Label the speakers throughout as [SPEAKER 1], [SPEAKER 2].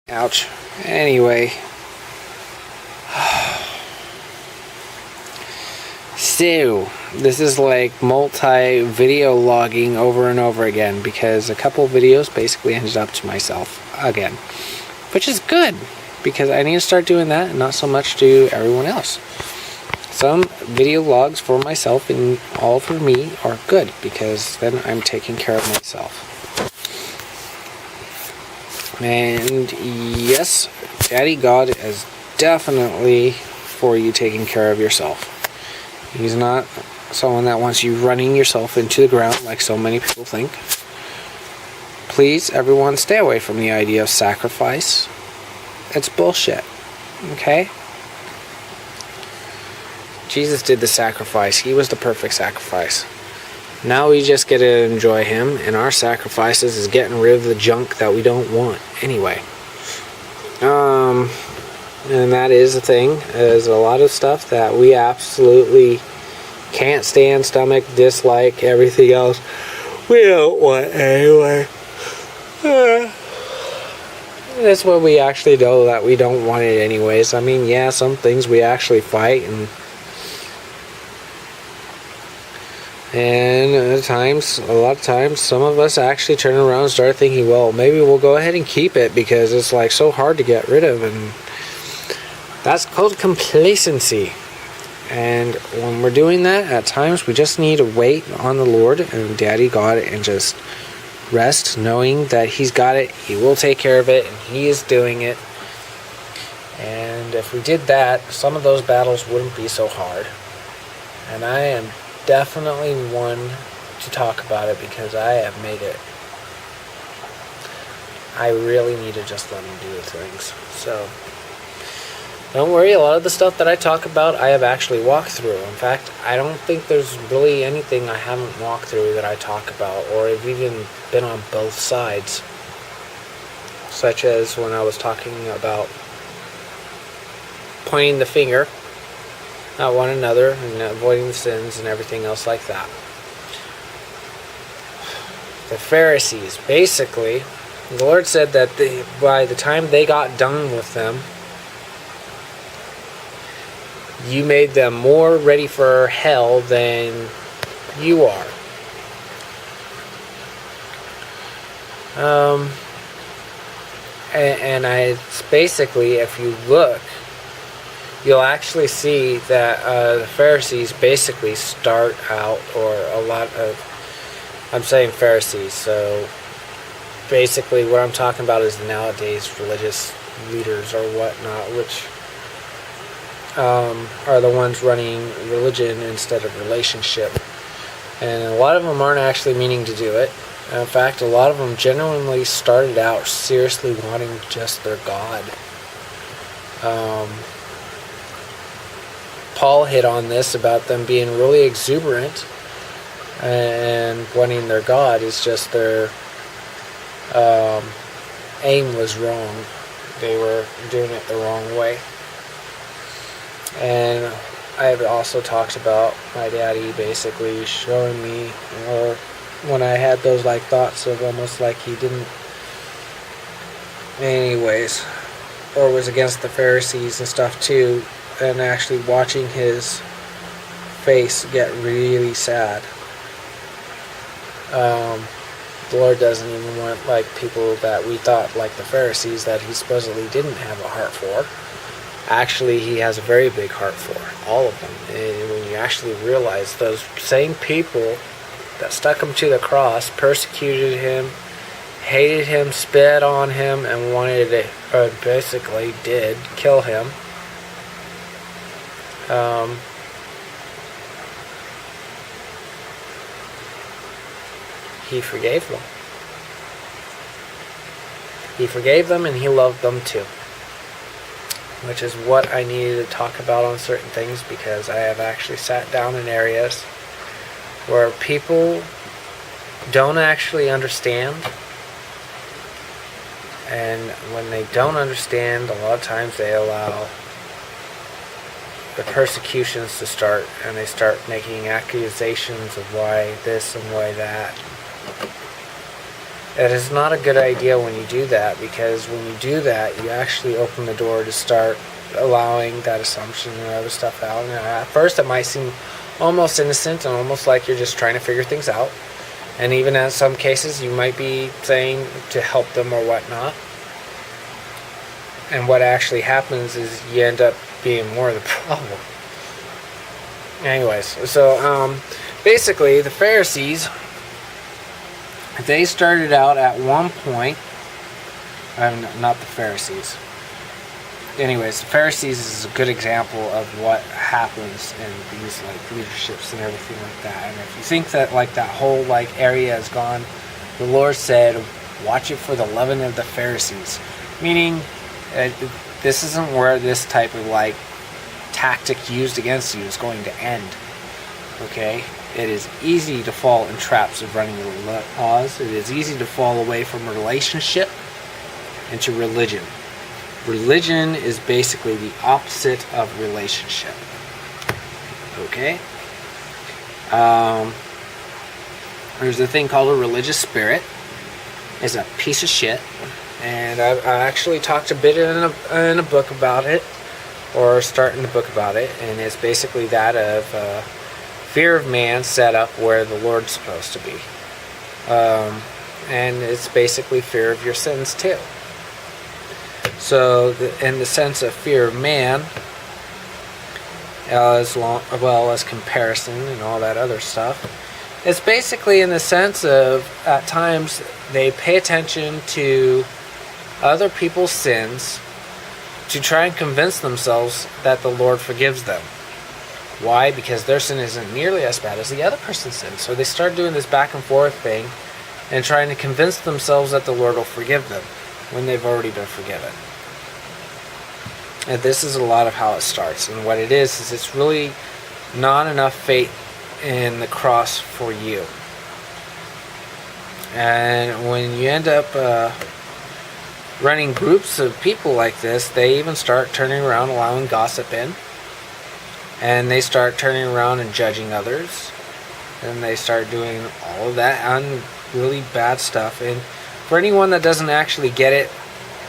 [SPEAKER 1] Ouch. Anyway. So, this is like multi-video logging over and over again because a couple videos basically ended up to myself again. Which is good because I need to start doing that and not so much to everyone else. Some video logs for myself and all for me are good because then I'm taking care of myself. And yes, Daddy God is definitely for you taking care of yourself. He's not someone that wants you running yourself into the ground like so many people think. Please, everyone, stay away from the idea of sacrifice. It's bullshit. Okay? Jesus did the sacrifice. He was the perfect sacrifice. Now we just get to enjoy him, and our sacrifices is getting rid of the junk that we don't want anyway. And that is the thing. There's a lot of stuff that we absolutely can't stand, stomach, dislike, everything else. We don't want anyway. That's what we actually know that we don't want it anyways. I mean, yeah, some things we actually fight and a lot of times, some of us actually turn around and start thinking, well, maybe we'll go ahead and keep it because it's like so hard to get rid of, and that's called complacency. And when we're doing that, at times we just need to wait on the Lord and Daddy God and just rest, knowing that He's got it, He will take care of it, and He is doing it. And if we did that, some of those battles wouldn't be so hard. And I am definitely one to talk about it because I have made it. I really need to just let Him do the things. So don't worry, a lot of the stuff that I talk about I have actually walked through. In fact, I don't think there's really anything I haven't walked through that I talk about, or have even been on both sides. Such as when I was talking about pointing the finger at one another and avoiding the sins and everything else like that. The Pharisees, basically, the Lord said that by the time they got done with them, you made them more ready for hell than you are. It's basically, if you look, you'll actually see that the Pharisees basically start out, or a lot of, I'm saying Pharisees, so basically what I'm talking about is nowadays religious leaders or whatnot, which are the ones running religion instead of relationship. And a lot of them aren't actually meaning to do it. In fact, a lot of them genuinely started out seriously wanting just their God. Paul hit on this about them being really exuberant and wanting their God. Is just their aim was wrong. They were doing it the wrong way. And I have also talked about my daddy basically showing me, or when I had those like thoughts of almost like he didn't anyways, or was against the Pharisees and stuff too, and actually watching his face get really sad. The Lord doesn't even want like people that we thought like the Pharisees that He supposedly didn't have a heart for. Actually, He has a very big heart for all of them. And when you actually realize those same people that stuck Him to the cross, persecuted Him, hated Him, spit on Him, and wanted to, or basically did, kill Him, He forgave them. He forgave them and He loved them too. Which is what I needed to talk about on certain things, because I have actually sat down in areas where people don't actually understand. And when they don't understand, a lot of times they allow the persecutions to start, and they start making accusations of why this and why that. It is not a good idea when you do that, because when you do that, you actually open the door to start allowing that assumption and other stuff out. And at first, it might seem almost innocent and almost like you're just trying to figure things out. And even in some cases, you might be saying to help them or whatnot. And what actually happens is you end up being more of the problem. Anyways, so basically, the Pharisees, they started out at one point, not the Pharisees. Anyways, the Pharisees is a good example of what happens in these like leaderships and everything like that. And if you think that like that whole like area is gone, the Lord said, "Watch it for the leaven of the Pharisees," meaning this isn't where this type of like tactic used against you is going to end. Okay, it is easy to fall in traps of running the laws. It is easy to fall away from a relationship into religion. Religion is basically the opposite of relationship. Okay? There's a thing called a religious spirit. It's a piece of shit. And I actually talked a bit in a book about it, or starting the book about it, and it's basically that of fear of man set up where the Lord's supposed to be. And it's basically fear of your sins too. So, in the sense of fear of man, as well as comparison and all that other stuff, it's basically in the sense of, at times, they pay attention to other people's sins to try and convince themselves that the Lord forgives them. Why? Because their sin isn't nearly as bad as the other person's sin. So they start doing this back and forth thing and trying to convince themselves that the Lord will forgive them when they've already been forgiven. And this is a lot of how it starts. And what it is it's really not enough faith in the cross for you. And when you end up running groups of people like this, they even start turning around, allowing gossip in. And they start turning around and judging others. And they start doing all of that really bad stuff. And for anyone that doesn't actually get it,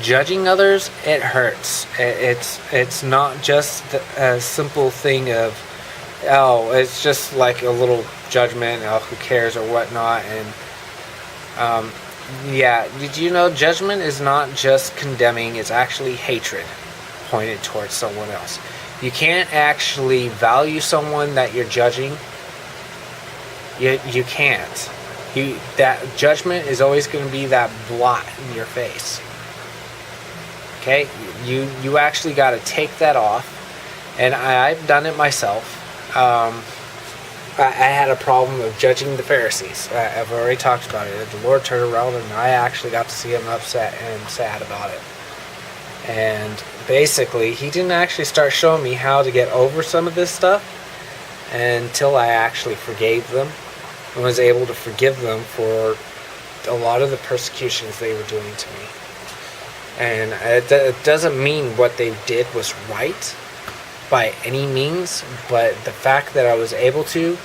[SPEAKER 1] judging others, it hurts. It's not just a simple thing of, it's just like a little judgment, who cares or whatnot. And did you know judgment is not just condemning, it's actually hatred pointed towards someone else. You can't actually value someone that you're judging. You can't. That judgment is always going to be that blot in your face. Okay? You actually got to take that off. And I've done it myself. I had a problem of judging the Pharisees. I've already talked about it. The Lord turned around and I actually got to see him upset and sad about it. And basically, he didn't actually start showing me how to get over some of this stuff until I actually forgave them and was able to forgive them for a lot of the persecutions they were doing to me. And it doesn't mean what they did was right by any means, but the fact that I was able to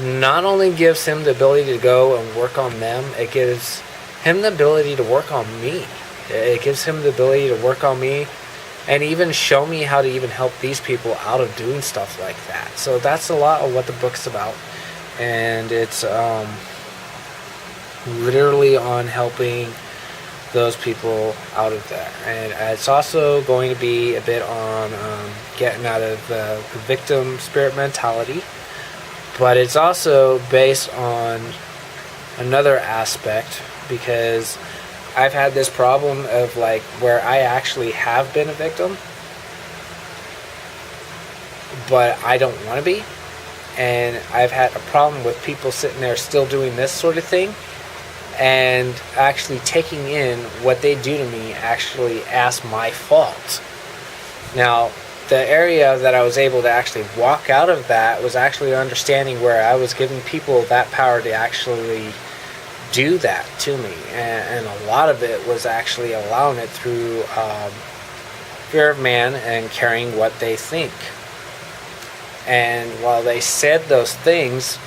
[SPEAKER 1] not only gives him the ability to go and work on them, it gives him the ability to work on me. It gives him the ability to work on me and even show me how to even help these people out of doing stuff like that. So that's a lot of what the book's about. And it's literally on helping those people out of that. And it's also going to be a bit on getting out of the victim spirit mentality. But it's also based on another aspect, because I've had this problem of like where I actually have been a victim, but I don't want to be. And I've had a problem with people sitting there still doing this sort of thing and actually taking in what they do to me actually as my fault. Now, the area that I was able to actually walk out of that was actually understanding where I was giving people that power to actually do that to me. And a lot of it was actually allowing it through fear of man and caring what they think. And while they said those things,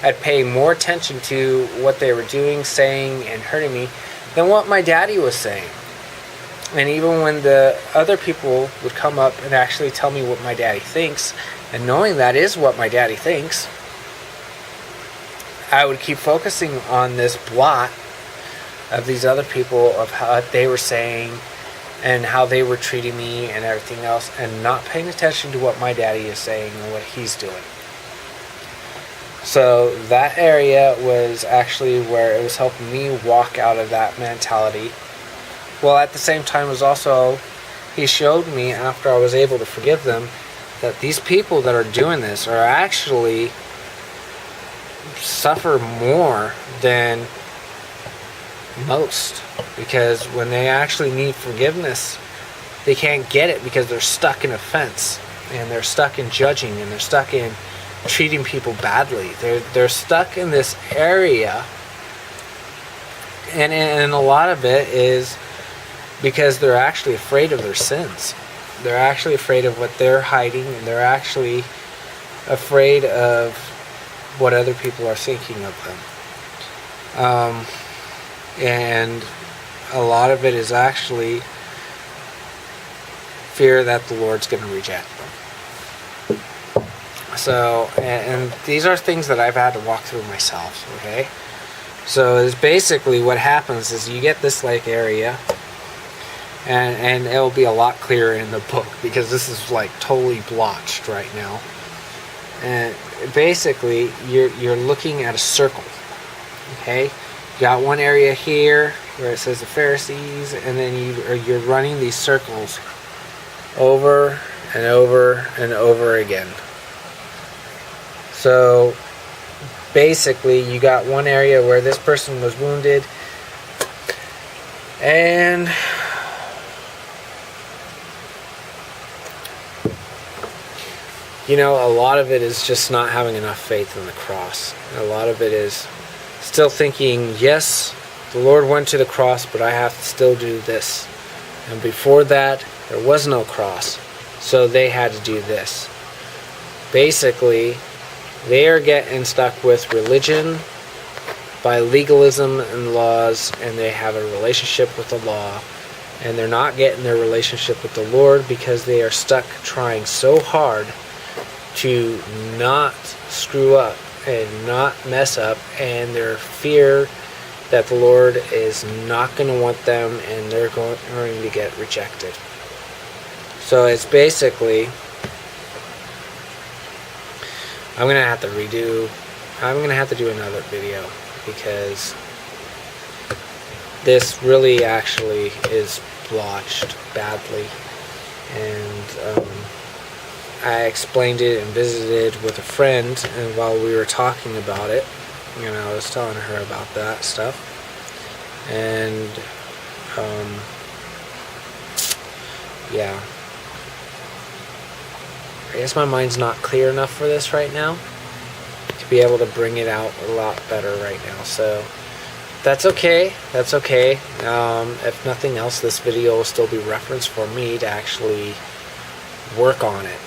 [SPEAKER 1] I'd pay more attention to what they were doing, saying, and hurting me than what my daddy was saying. And even when the other people would come up and actually tell me what my daddy thinks, and knowing that is what my daddy thinks, I would keep focusing on this blot of these other people, of how they were saying and how they were treating me and everything else, and not paying attention to what my daddy is saying and what he's doing. So that area was actually where it was helping me walk out of that mentality. Well, at the same time was also, he showed me after I was able to forgive them that these people that are doing this are actually suffer more than most, because when they actually need forgiveness, they can't get it because they're stuck in offense, and they're stuck in judging, and they're stuck in treating people badly. They're stuck in this area, and a lot of it is because they're actually afraid of their sins. They're actually afraid of what they're hiding, and they're actually afraid of what other people are thinking of them. And a lot of it is actually fear that the Lord's going to reject them. So, and these are things that I've had to walk through myself, okay? So it's basically what happens is you get this like area, and it'll be a lot clearer in the book because this is like totally blotched right now. And basically you're looking at a circle, okay? You got one area here where it says the Pharisees, and then you're running these circles over and over and over again. So basically you got one area where this person was wounded, and you know, a lot of it is just not having enough faith in the cross. A lot of it is still thinking, yes, the Lord went to the cross, but I have to still do this. And before that, there was no cross, so they had to do this. Basically, they are getting stuck with religion by legalism and laws, and they have a relationship with the law, and they're not getting their relationship with the Lord because they are stuck trying so hard to not screw up and not mess up, and their fear that the Lord is not going to want them and they're going to get rejected. So it's basically, I'm going to have to do another video because this really actually is blotched badly, and I explained it and visited with a friend, and while we were talking about it, you know, I was telling her about that stuff, and yeah, I guess my mind's not clear enough for this right now to be able to bring it out a lot better right now. So that's okay. That's okay. If nothing else, this video will still be reference for me to actually work on it.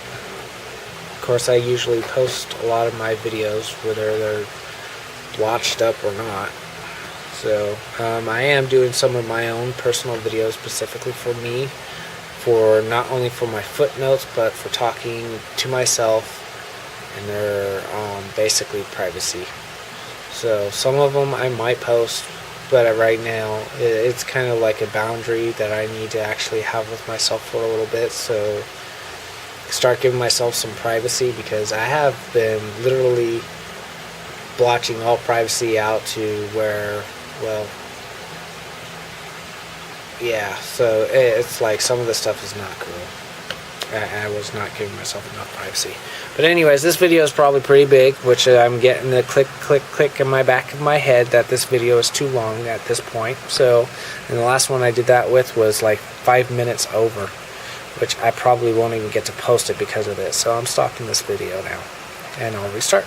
[SPEAKER 1] Of course, I usually post a lot of my videos, whether they're watched up or not. So I am doing some of my own personal videos specifically for me, for not only for my footnotes, but for talking to myself, and they're basically privacy. So some of them I might post, but right now it's kind of like a boundary that I need to actually have with myself for a little bit, so start giving myself some privacy, because I have been literally blotching all privacy out to where, well, yeah, so it's like some of the stuff is not cool. I was not giving myself enough privacy. But anyways, this video is probably pretty big, which I'm getting the click in my back of my head that this video is too long at this point. So, and the last one I did that with was like 5 minutes over, which I probably won't even get to post it because of this. So I'm stopping this video now, and I'll restart.